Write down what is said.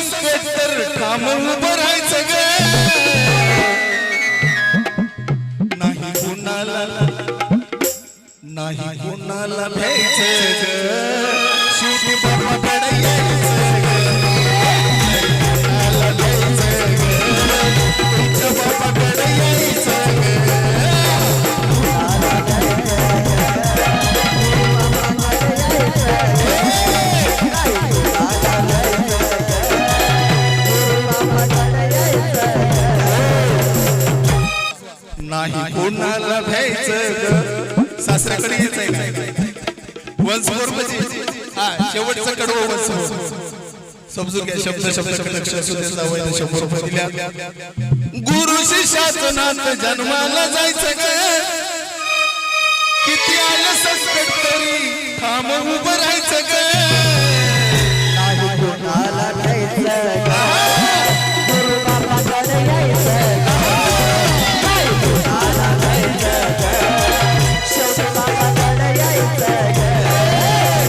संकट तर ठाम उभं राहायचं ग नाही कोणाला भ्यायचं ग शेवटी बाबाकडे यायचं ग कोणाला भ्यायचं ग तुमच्या बाबाकडे यायचं ग नाही कोणाला भ्यायचं ग सासऱ्याकडे यायचंय ना वंशभर म्हणजे हा शेवटचं कडवं वंश समजून घ्या शब्द शब्द 100 दिल्या गुरु शिष्याचं नातं जन्माला जायचं ग किती आलं संकट तरी ठाम उभं राहायचं ग